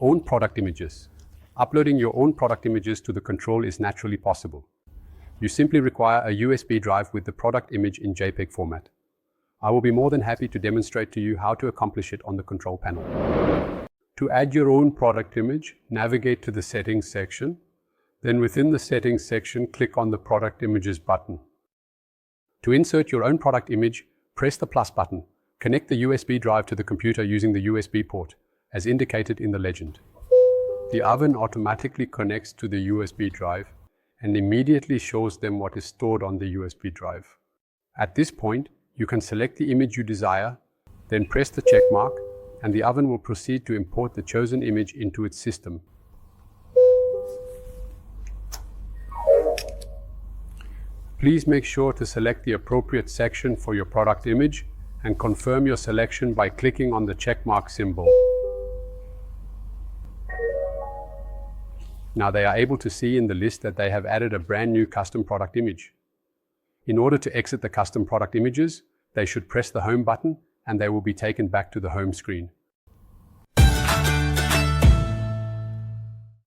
own product images. Uploading your own product images to the control is naturally possible. You simply require a USB drive with the product image in JPEG format. I will be more than happy to demonstrate to you how to accomplish it on the control panel. To add your own product image, navigate to the Settings section. Then within the Settings section, click on the Product Images button. To insert your own product image, press the plus button. Connect the USB drive to the computer using the USB port, as indicated in the legend. The oven automatically connects to the USB drive and immediately shows them what is stored on the USB drive. At this point, you can select the image you desire, then press the check mark, and the oven will proceed to import the chosen image into its system. Please make sure to select the appropriate section for your product image and confirm your selection by clicking on the checkmark symbol. Now they are able to see in the list that they have added a brand new custom product image. In order to exit the custom product images, they should press the home button and they will be taken back to the home screen.